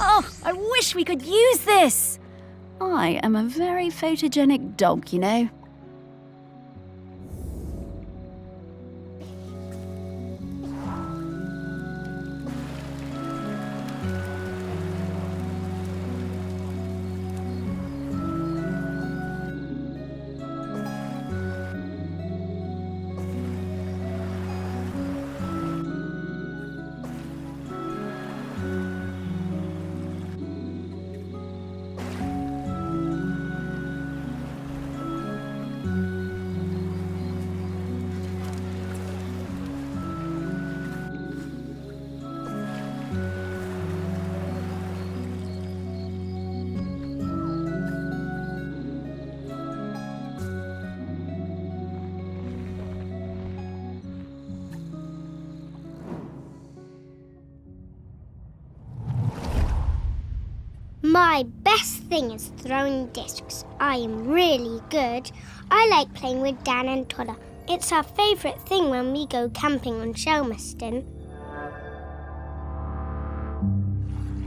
Oh, I wish we could use this. I am a very photogenic dog, you know. My best thing is throwing discs. I am really good. I like playing with Dan and Toddler. It's our favourite thing when we go camping on Shelmerston.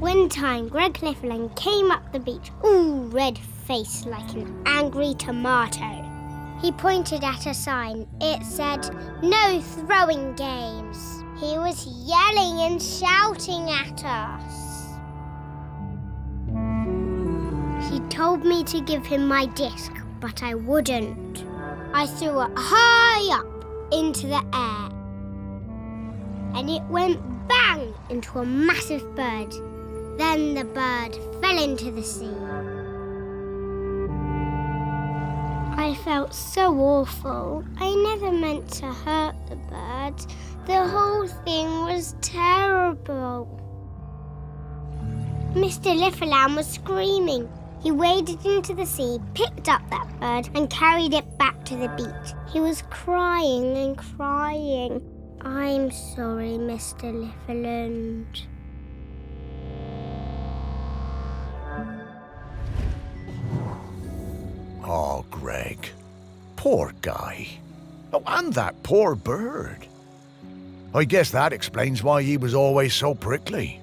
One time, Greg Clifferland came up the beach, all red-faced like an angry tomato. He pointed at a sign. It said, "No throwing games." He was yelling and shouting at us. He told me to give him my disc, but I wouldn't. I threw it high up into the air, and it went bang into a massive bird. Then the bird fell into the sea. I felt so awful. I never meant to hurt the bird. The whole thing was terrible. Mr. Lifferlam was screaming. He waded into the sea, picked up that bird and carried it back to the beach. He was crying and crying. I'm sorry, Mr. Lifferland. Oh, Greg. Poor guy. Oh, and that poor bird. I guess that explains why he was always so prickly.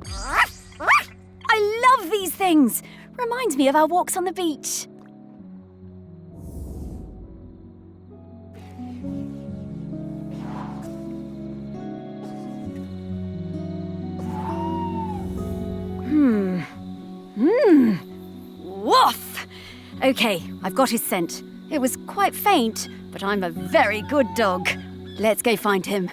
I love these things. Reminds me of our walks on the beach. Woof! Okay, I've got his scent. It was quite faint, but I'm a very good dog. Let's go find him.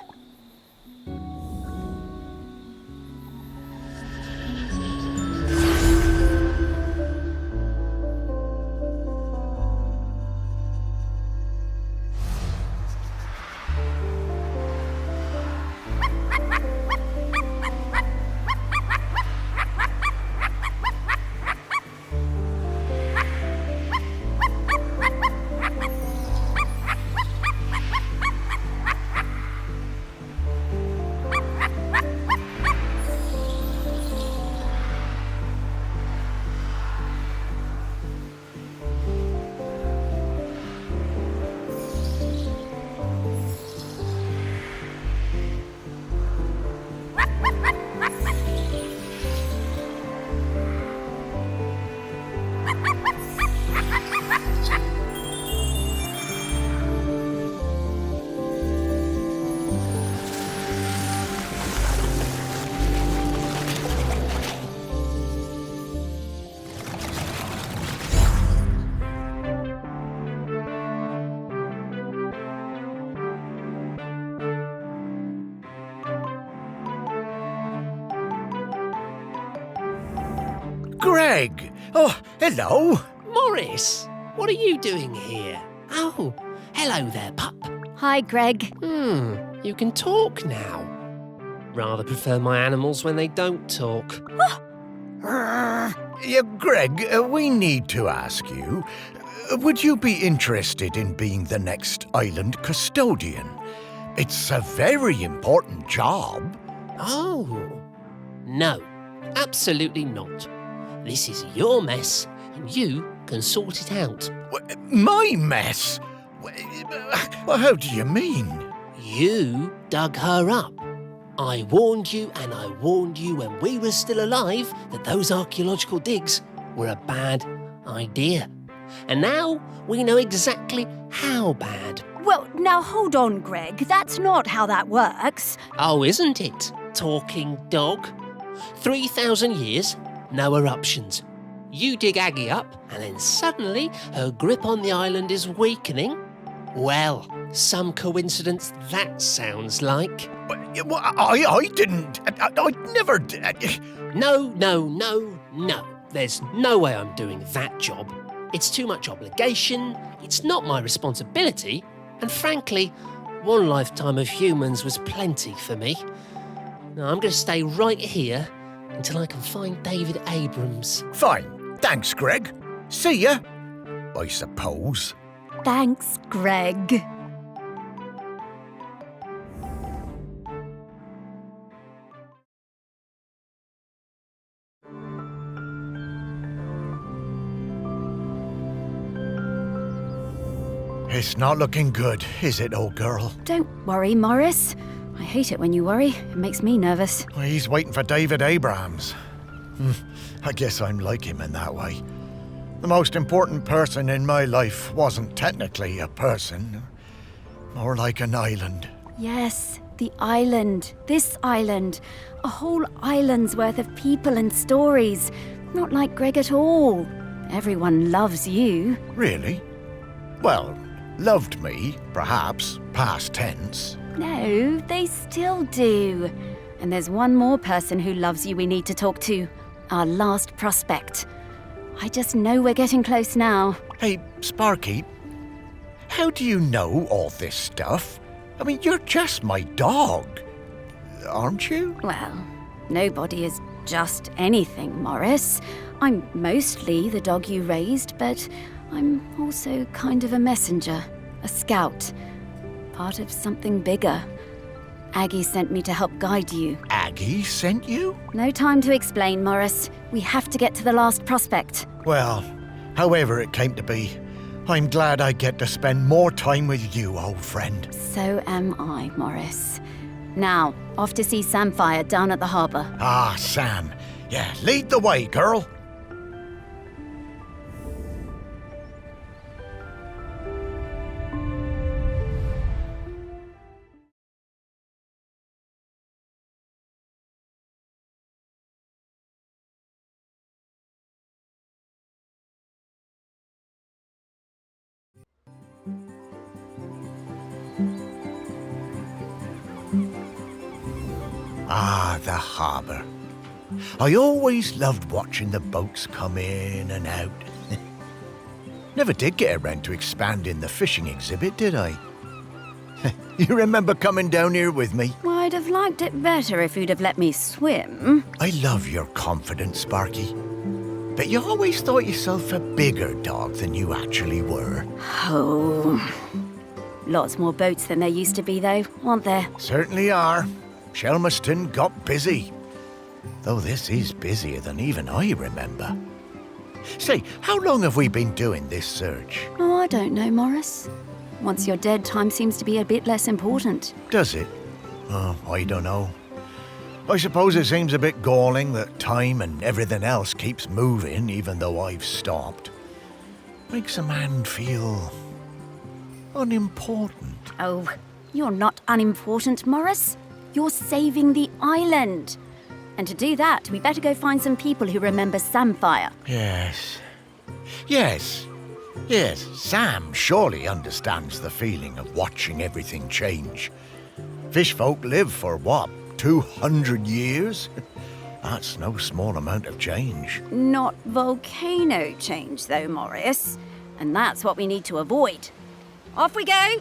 Greg! Oh, hello. Morris, what are you doing here? Oh, hello there, pup. Hi, Greg. You can talk now. Rather prefer my animals when they don't talk. Yeah, Greg, we need to ask you, would you be interested in being the next island custodian? It's a very important job. Oh, no, absolutely not. This is your mess, and you can sort it out. My mess? Well, how do you mean? You dug her up. I warned you, and I warned you when we were still alive that those archaeological digs were a bad idea. And now we know exactly how bad. Well, now hold on, Greg. That's not how that works. Oh, isn't it, talking dog? 3,000 years, no eruptions. You dig Aggie up, and then suddenly her grip on the island is weakening? Well, some coincidence that sounds like. I didn't. I never did. No. There's no way I'm doing that job. It's too much obligation, it's not my responsibility, and frankly, one lifetime of humans was plenty for me. Now, I'm going to stay right here until I can find David Abrams. Fine. Thanks, Greg. See ya, I suppose. Thanks, Greg. It's not looking good, is it, old girl? Don't worry, Morris. I hate it when you worry. It makes me nervous. He's waiting for David Abrams. I guess I'm like him in that way. The most important person in my life wasn't technically a person. More like an island. Yes, the island. This island. A whole island's worth of people and stories. Not like Greg at all. Everyone loves you. Really? Well, loved me, perhaps, past tense. No, they still do. And there's one more person who loves you we need to talk to. Our last prospect. I just know we're getting close now. Hey, Sparky, how do you know all this stuff? I mean, you're just my dog, aren't you? Well, nobody is just anything, Morris. I'm mostly the dog you raised, but I'm also kind of a messenger, a scout, part of something bigger. Aggie sent me to help guide you. Aggie sent you? No time to explain, Morris. We have to get to the last prospect. Well, however it came to be, I'm glad I get to spend more time with you, old friend. So am I, Morris. Now, off to see Samphire down at the harbour. Ah, Sam. Yeah, lead the way, girl. Ah, the harbour. I always loved watching the boats come in and out. Never did get around to expanding the fishing exhibit, did I? You remember coming down here with me? I'd have liked it better if you'd have let me swim. I love your confidence, Sparky. But you always thought yourself a bigger dog than you actually were. Oh. Lots more boats than there used to be, though, aren't there? Certainly are. Shelmerston got busy. Though this is busier than even I remember. Say, how long have we been doing this search? Oh, I don't know, Morris. Once you're dead, time seems to be a bit less important. Does it? Oh, I don't know. I suppose it seems a bit galling that time and everything else keeps moving even though I've stopped. Makes a man feel unimportant. Oh, you're not unimportant, Morris. You're saving the island. And to do that, we better go find some people who remember Samphire. Yes. Sam surely understands the feeling of watching everything change. Fish folk live for, what, 200 years? That's no small amount of change. Not volcano change, though, Morris. And that's what we need to avoid. Off we go!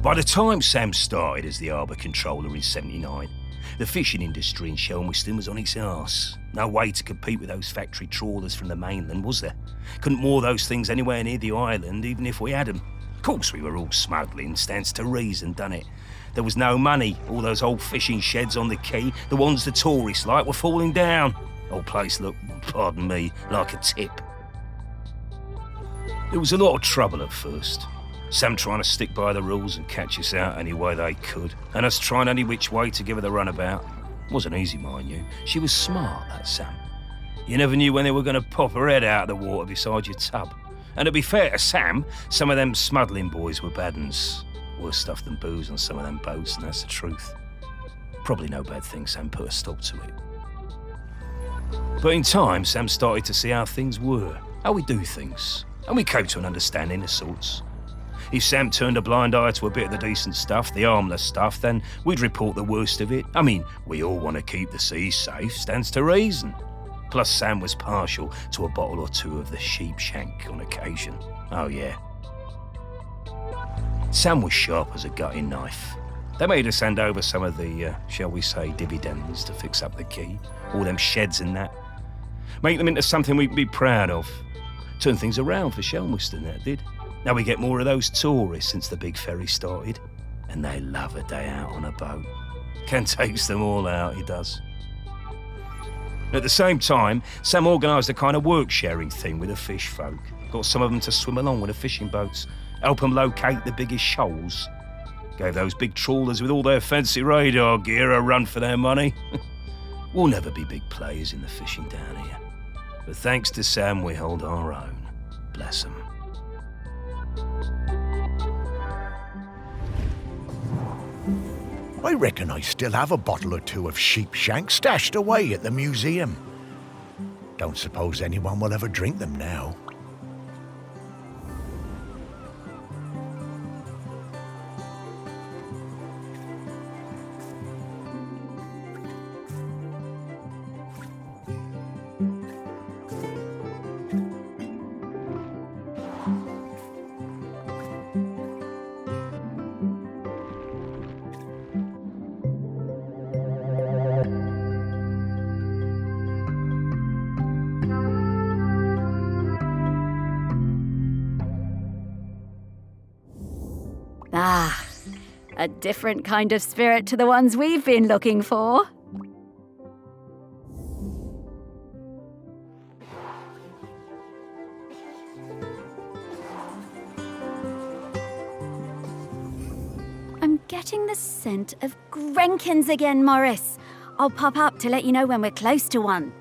By the time Sam started as the harbour controller in '79, the fishing industry in Shelmerston was on its arse. No way to compete with those factory trawlers from the mainland, was there? Couldn't moor those things anywhere near the island, even if we had them. Of course we were all smuggling, stands to reason, done it? There was no money. All those old fishing sheds on the quay, the ones the tourists like, were falling down. Old place looked, pardon me, like a tip. There was a lot of trouble at first. Sam trying to stick by the rules and catch us out any way they could, and us trying any which way to give her the runabout. Wasn't easy, mind you. She was smart, that Sam. You never knew when they were going to pop her head out of the water beside your tub. And to be fair to Sam, some of them smuggling boys were bad uns. Worse stuff than booze on some of them boats, and that's the truth. Probably no bad thing Sam put a stop to it. But in time, Sam started to see how things were, how we do things, and we came to an understanding of sorts. If Sam turned a blind eye to a bit of the decent stuff, the harmless stuff, then we'd report the worst of it. I mean, we all want to keep the seas safe, stands to reason. Plus, Sam was partial to a bottle or two of the sheep shank on occasion. Oh, yeah. Sam was sharp as a gutting knife. They made us hand over some of the, shall we say, dividends to fix up the quay, all them sheds and that. Make them into something we'd be proud of. Turn things around for Shelmerston, that did. Now we get more of those tourists since the big ferry started, and they love a day out on a boat. Ken takes them all out, he does. At the same time, Sam organised a kind of work-sharing thing with the fish folk. Got some of them to swim along with the fishing boats, help them locate the biggest shoals. Gave those big trawlers with all their fancy radar gear a run for their money. We'll never be big players in the fishing down here. But thanks to Sam, we hold our own. Bless 'em. I reckon I still have a bottle or two of sheep shank stashed away at the museum. Don't suppose anyone will ever drink them now. Ah, a different kind of spirit to the ones we've been looking for. I'm getting the scent of Grenkins again, Morris. I'll pop up to let you know when we're close to one.